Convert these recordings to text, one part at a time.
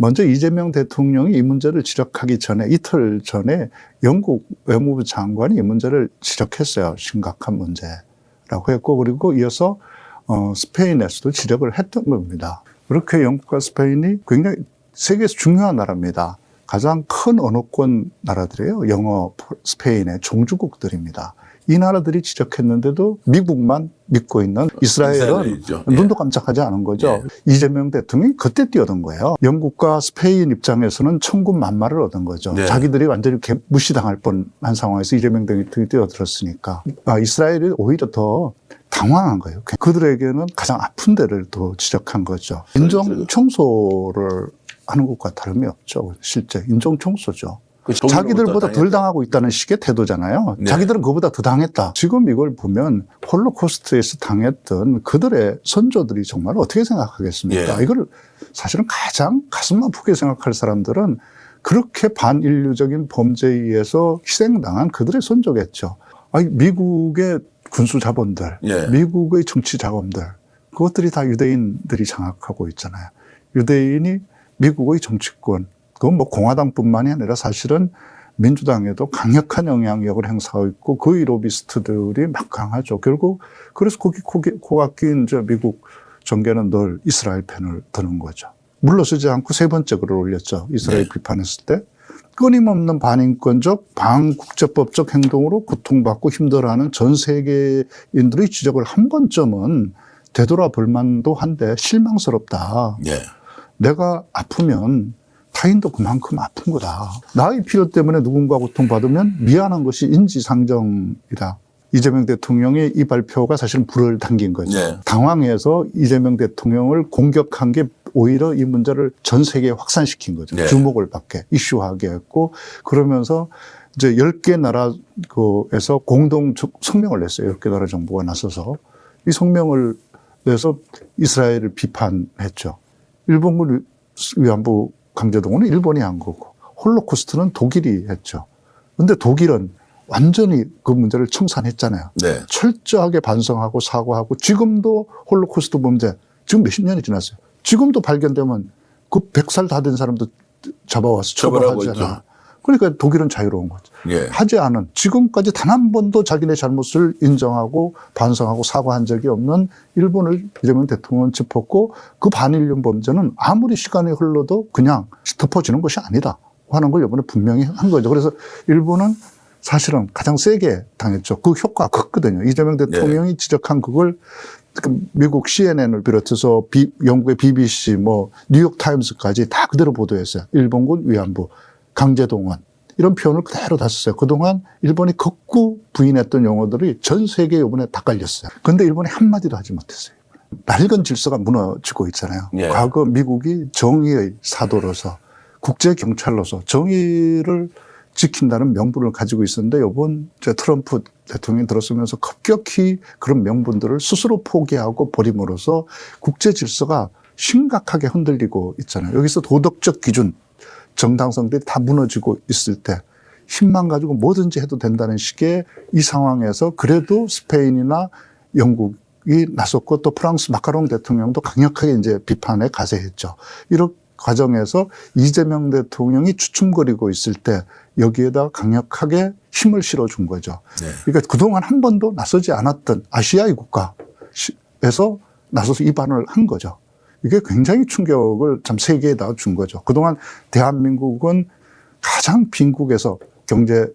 먼저 이재명 대통령이 이 문제를 지적하기 전에 이틀 전에 영국 외무부 장관이 이 문제를 지적했어요. 심각한 문제라고 했고 그리고 이어서 스페인에서도 지적을 했던 겁니다. 그렇게 영국과 스페인이 굉장히 세계에서 중요한 나라입니다. 가장 큰 언어권 나라들이에요. 영어, 스페인의 종주국들입니다. 이 나라들이 지적했는데도 미국만 믿고 있는 이스라엘은 눈도 깜짝하지 않은 거죠. 이재명 대통령이 그때 뛰어든 거예요. 영국과 스페인 입장에서는 천군만마를 얻은 거죠. 자기들이 완전히 무시당할 뻔한 상황에서 이재명 대통령이 뛰어들었으니까. 이스라엘이 오히려 더 당황한 거예요. 그들에게는 가장 아픈 데를 더 지적한 거죠. 인종 청소를 하는 것과 다름이 없죠. 실제 인종 청소죠. 자기들보다 덜 당하고 있다는 식의 태도잖아요. 자기들은 그보다 더 당했다. 지금 이걸 보면 홀로코스트에서 당했던 그들의 선조들이 정말 어떻게 생각하겠습니까? 이걸 사실은 가장 가슴 아프게 생각할 사람들은 그렇게 반인류적인 범죄에 의해서 희생당한 그들의 선조겠죠. 미국의 군수 자본들, 미국의 정치 자본들, 그것들이 다 유대인들이 장악하고 있잖아요. 유대인이 미국의 정치권, 그건 뭐 공화당뿐만이 아니라 사실은 민주당에도 강력한 영향력을 행사하고 있고 거의 로비스트들이 막강하죠. 결국 그래서 코가 낀 미국 정계는 늘 이스라엘 편을 드는 거죠. 물러서지 않고 세 번째 글을 올렸죠. 이스라엘 비판했을 때. 끊임없는 반인권적, 반국제법적 행동으로 고통받고 힘들어하는 전 세계인들의 지적을 한 번쯤은 되돌아볼 만도 한데 실망스럽다. 내가 아프면 타인도 그만큼 아픈 거다. 나의 필요 때문에 누군가 고통받으면 미안한 것이 인지상정이다. 이재명 대통령의 이 발표가 사실은 불을 당긴 거죠. 당황해서 이재명 대통령을 공격한 게 오히려 이 문제를 전 세계에 확산시킨 거죠. 주목을 받게 이슈화하게 했고 그러면서 이제 10개 나라에서 공동 성명을 냈어요. 10개 나라 정부가 나서서 이 성명을 내서 이스라엘을 비판했죠. 일본군 위안부 강제동원은 일본이 한 거고 홀로코스트는 독일이 했죠. 그런데 독일은 완전히 그 문제를 청산했잖아요. 철저하게 반성하고 사과하고 지금도 홀로코스트 문제 지금 몇십 년이 지났어요. 지금도 발견되면 그 100살 다 된 사람도 잡아와서 처벌하잖아요. 그러니까 독일은 자유로운 거죠. 하지 않은 지금까지 단 한 번도 자기네 잘못을 인정하고 반성하고 사과한 적이 없는 일본을 이재명 대통령은 짚었고 그 반일륜 범죄는 아무리 시간이 흘러도 그냥 덮어지는 것이 아니다 하는 걸 이번에 분명히 한 거죠. 그래서 일본은 사실은 가장 세게 당했죠. 그 효과가 컸거든요. 이재명 대통령이 지적한 그걸 미국 CNN을 비롯해서 영국의 BBC, 뉴욕타임스까지 다 그대로 보도했어요. 일본군 위안부, 강제동원 이런 표현을 그대로 다 썼어요. 그동안 일본이 극구 부인했던 용어들이 전 세계에 이번에 다 깔렸어요. 그런데 일본이 한마디도 하지 못했어요. 낡은 질서가 무너지고 있잖아요. 과거 미국이 정의의 사도로서 국제경찰로서 정의를 지킨다는 명분을 가지고 있었는데 이번 트럼프 대통령이 들어서면서 급격히 그런 명분들을 스스로 포기하고 버림으로써 국제 질서가 심각하게 흔들리고 있잖아요. 여기서 도덕적 기준, 정당성들이 다 무너지고 있을 때 힘만 가지고 뭐든지 해도 된다는 식의 이 상황에서 그래도 스페인이나 영국이 나섰고 또 프랑스 마카롱 대통령도 강력하게 이제 비판에 가세했죠. 이런 과정에서 이재명 대통령이 주춤거리고 있을 때 여기에다 강력하게 힘을 실어준 거죠. 그러니까 그동안 한 번도 나서지 않았던 아시아의 국가에서 나서서 입안을 한 거죠. 이게 굉장히 충격을 참 세계에다 준 거죠. 그동안 대한민국은 가장 빈국에서 경제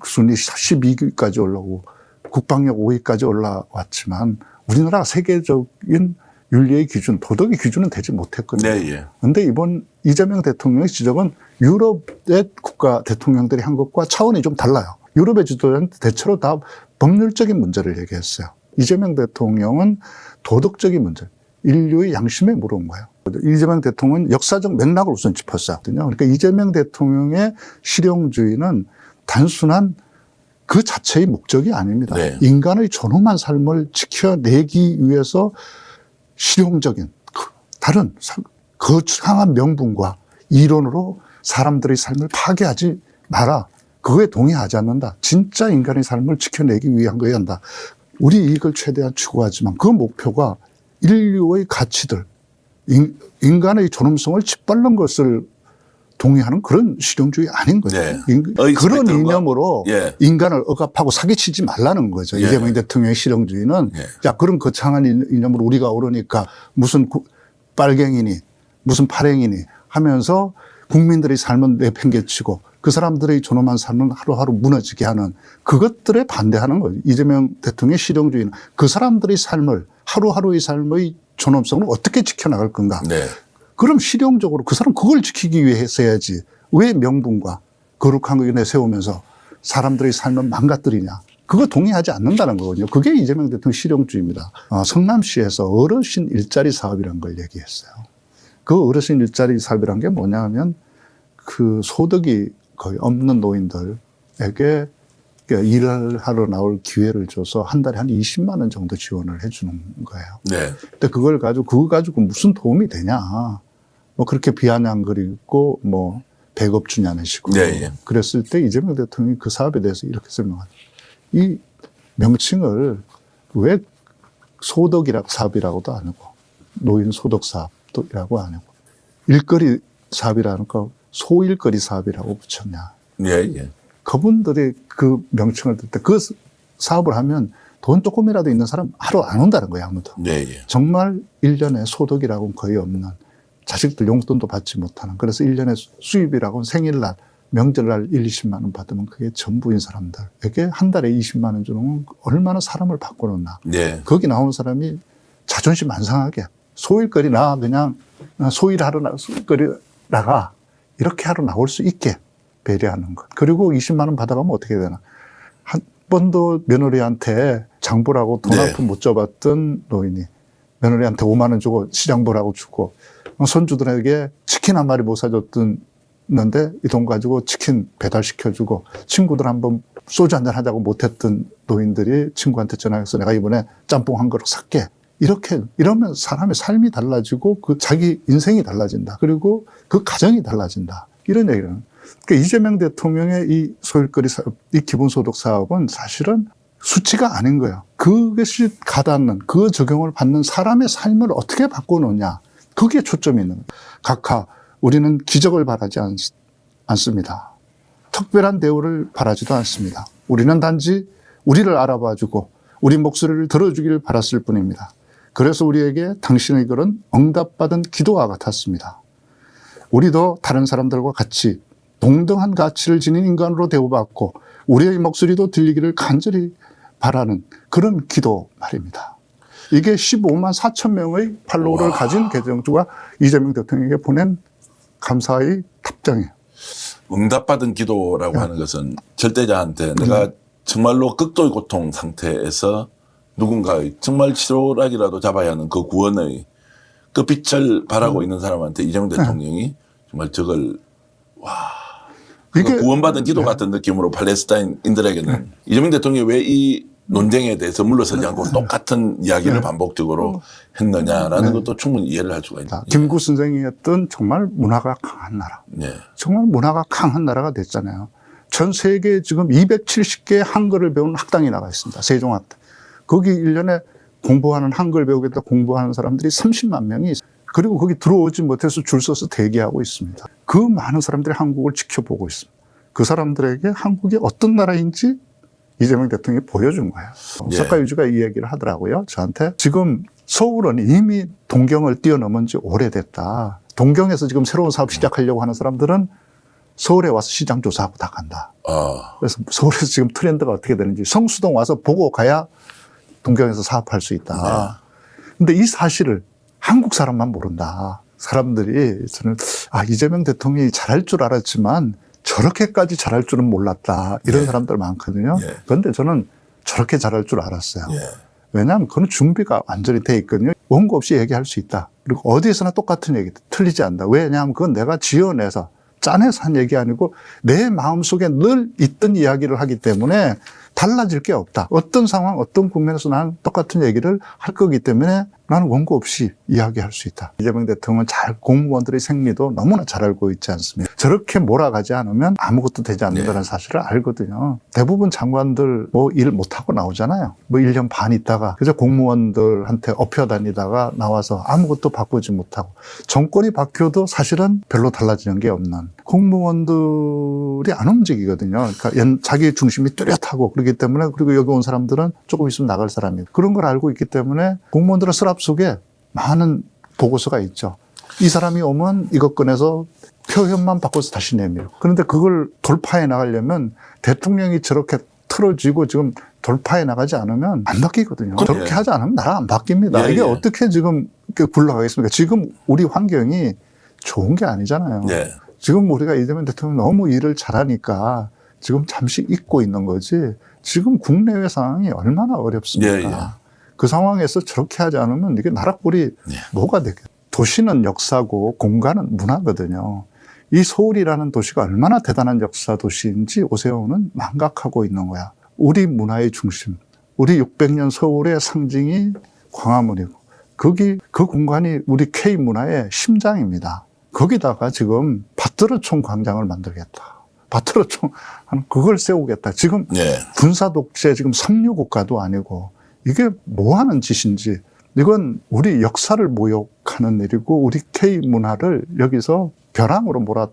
순위 12위까지 올라오고 국방력 5위까지 올라왔지만 우리나라가 세계적인 윤리의 기준, 도덕의 기준은 되지 못했거든요. 그런데 이번 이재명 대통령의 지적은 유럽의 국가 대통령들이 한 것과 차원이 좀 달라요. 유럽의 지도자는 대체로 다 법률적인 문제를 얘기했어요. 이재명 대통령은 도덕적인 문제, 인류의 양심에 물어온 거예요. 이재명 대통령은 역사적 맥락을 우선 짚었어요. 그러니까 이재명 대통령의 실용주의는 단순한 그 자체의 목적이 아닙니다. 인간의 존엄한 삶을 지켜내기 위해서 실용적인 다른 거창한 명분과 이론으로 사람들의 삶을 파괴하지 마라. 그거에 동의하지 않는다. 진짜 인간의 삶을 지켜내기 위한 거여야 한다. 우리 이익을 최대한 추구하지만 그 목표가 인류의 가치들, 인간의 존엄성을 짓밟는 것을 동의하는 그런 실용주의 아닌 거죠. 네. 그런 이념으로 예. 인간을 억압하고 사기치지 말라는 거죠. 예. 이재명 대통령의 실용주의는 예. 자, 그런 거창한 이념으로 우리가 오르니까 무슨 빨갱이니 무슨 발행이니 하면서 국민들의 삶은 내팽개치고 그 사람들의 존엄한 삶은 하루하루 무너지게 하는 그것들에 반대하는 거죠. 이재명 대통령의 실용주의는 그 사람들의 삶을 하루하루의 삶의 존엄성을 어떻게 지켜나갈 건가. 네. 그럼 실용적으로 그 사람 그걸 지키기 위해서 해야지. 왜 명분과 거룩한 걸 내세우면서 사람들의 삶을 망가뜨리냐. 그거 동의하지 않는다는 거거든요. 그게 이재명 대통령 실용주의입니다. 성남시에서 어르신 일자리 사업이라는 걸 얘기했어요. 그 어르신 일자리 사업이라는 게 뭐냐 하면 그 소득이 거의 없는 노인들에게 일을 하러 나올 기회를 줘서 한 달에 한 20만 원 정도 지원을 해 주는 거예요. 네. 근데 그거 가지고 무슨 도움이 되냐. 뭐 그렇게 비아냥거리고 뭐 100억 주냐는 식으로. 네, 예. 그랬을 때 이재명 대통령이 그 사업에 대해서 이렇게 설명하죠. 이 명칭을 왜 소득이라고 사업이라고도 안 하고 노인 소득 사업이라고 안 하고 일거리 사업이라는 거 소일거리 사업이라고 붙였냐. 예, 예. 그분들이 그 명칭을 듣을 때 그 사업을 하면 돈 조금이라도 있는 사람 하루 안 온다는 거예요, 아무도. 네, 예. 정말 1년에 소득이라고는 거의 없는 자식들 용돈도 받지 못하는 그래서 1년에 수입이라고는 생일날, 명절날 1, 20만 원 받으면 그게 전부인 사람들에게 한 달에 20만 원 주는 건 얼마나 사람을 바꿔놓나. 네. 거기 나오는 사람이 자존심 안 상하게 소일거리 나 그냥 소일하러 소일거리 나가 이렇게 하러 나올 수 있게 배려하는 것. 그리고 20만 원 받아가면 어떻게 되나. 한 번도 며느리한테 장보라고 돈 한 푼 못 줘봤던 노인이 며느리한테 5만 원 주고 시장 보라고 주고 손주들에게 치킨 한 마리 못 사줬는데 이 돈 가지고 치킨 배달시켜주고 친구들 한번 소주 한잔 하자고 못했던 노인들이 친구한테 전화해서 내가 이번에 짬뽕 한 그릇 살게. 이러면 사람의 삶이 달라지고 그 자기 인생이 달라진다. 그리고 그 가정이 달라진다. 이런 얘기를. 그러니까 이재명 대통령의 이 소일거리 사업, 이 기본소득 사업은 사실은 수치가 아닌 거예요. 그것이 가닿는, 그 적용을 받는 사람의 삶을 어떻게 바꿔놓냐. 그게 초점이 있는 거예요. 각하, 우리는 기적을 바라지 않습니다. 특별한 대우를 바라지도 않습니다. 우리는 단지 우리를 알아봐주고 우리 목소리를 들어주기를 바랐을 뿐입니다. 그래서 우리에게 당신의 글은 응답받은 기도와 같았습니다. 우리도 다른 사람들과 같이 동등한 가치를 지닌 인간으로 대우받고 우리의 목소리도 들리기를 간절히 바라는 그런 기도 말입니다. 이게 15만 4천 명의 팔로워를 가진 계정주가 이재명 대통령에게 보낸 감사의 답장이에요. 응답받은 기도라고 하는 것은 절대자한테 내가 정말로 극도의 고통 상태에서 누군가의 정말 치료락이라도 잡아야 하는 그 구원의 그 빛을 바라고 있는 사람한테 이재명 대통령이 정말 저걸 이게 구원받은 기도 같은 느낌으로 팔레스타인인들에게는 이재명 대통령이 왜 이 논쟁에 대해서 물러서지 않고 똑같은 이야기를 반복적으로 했느냐라는 것도 충분히 이해를 할 수가 있다. 김구 선생이 했던 정말 문화가 강한 나라. 네. 정말 문화가 강한 나라가 됐잖아요. 전 세계에 지금 270개의 한글을 배우는 학당이 나가 있습니다. 세종학당. 거기 1년에 공부하는 한글 배우겠다 공부하는 사람들이 30만 명이 있어요. 그리고 거기 들어오지 못해서 줄 서서 대기하고 있습니다. 그 많은 사람들이 한국을 지켜보고 있습니다. 그 사람들에게 한국이 어떤 나라인지 이재명 대통령이 보여준 거예요. 예. 석가유주가 이 얘기를 하더라고요. 저한테 지금 서울은 이미 동경을 뛰어넘은 지 오래됐다. 동경에서 지금 새로운 사업 시작하려고 하는 사람들은 서울에 와서 시장 조사하고 다 간다. 그래서 서울에서 지금 트렌드가 어떻게 되는지 성수동 와서 보고 가야 동경에서 사업할 수 있다. 근데 이 사실을 한국 사람만 모른다. 사람들이 저는 이재명 대통령이 잘할 줄 알았지만 저렇게까지 잘할 줄은 몰랐다. 이런 사람들 많거든요. 그런데 저는 저렇게 잘할 줄 알았어요. 왜냐하면 그건 준비가 완전히 돼 있거든요. 원고 없이 얘기할 수 있다. 그리고 어디에서나 똑같은 얘기 틀리지 않는다. 왜냐하면 그건 내가 지어내서 짜내서 한 얘기 아니고 내 마음속에 늘 있던 이야기를 하기 때문에 달라질 게 없다. 어떤 상황, 어떤 국면에서 난 똑같은 얘기를 할 거기 때문에 나는 원고 없이 이야기할 수 있다. 이재명 대통령은 공무원들의 생리도 너무나 잘 알고 있지 않습니까? 저렇게 몰아가지 않으면 아무것도 되지 않는다는 사실을 알거든요. 대부분 장관들 뭐 일 못하고 나오잖아요. 뭐 1년 반 있다가 그저 공무원들한테 업혀 다니다가 나와서 아무것도 바꾸지 못하고 정권이 바뀌어도 사실은 별로 달라지는 게 없는 공무원들이 안 움직이거든요. 그러니까 자기 중심이 뚜렷하고 그렇기 때문에 그리고 여기 온 사람들은 조금 있으면 나갈 사람이고 그런 걸 알고 있기 때문에 공무원들은 서랍 속에 많은 보고서가 있죠. 이 사람이 오면 이것 꺼내서 표현만 바꿔서 다시 내밀고. 그런데 그걸 돌파해 나가려면 대통령이 저렇게 틀어지고 지금 돌파해 나가지 않으면 안 바뀌거든요. 저렇게 하지 않으면 나라 안 바뀝니다. 이게 어떻게 지금 굴러가겠습니까? 지금 우리 환경이 좋은 게 아니잖아요. 지금 우리가 이재명 대통령 너무 일을 잘하니까 지금 잠시 잊고 있는 거지 지금 국내외 상황이 얼마나 어렵습니까? 그 상황에서 저렇게 하지 않으면 이게 나라 꼴이 뭐가 되겠어요? 도시는 역사고 공간은 문화거든요. 이 서울이라는 도시가 얼마나 대단한 역사 도시인지 오세훈은 망각하고 있는 거야. 우리 문화의 중심, 우리 600년 서울의 상징이 광화문이고 그 공간이 우리 K문화의 심장입니다. 거기다가 지금 바트르총 광장을 만들겠다. 바트르총 그걸 세우겠다. 지금 군사 독재 지금 삼류 국가도 아니고 이게 뭐 하는 짓인지 이건 우리 역사를 모욕하는 일이고 우리 K 문화를 여기서 벼랑으로 몰아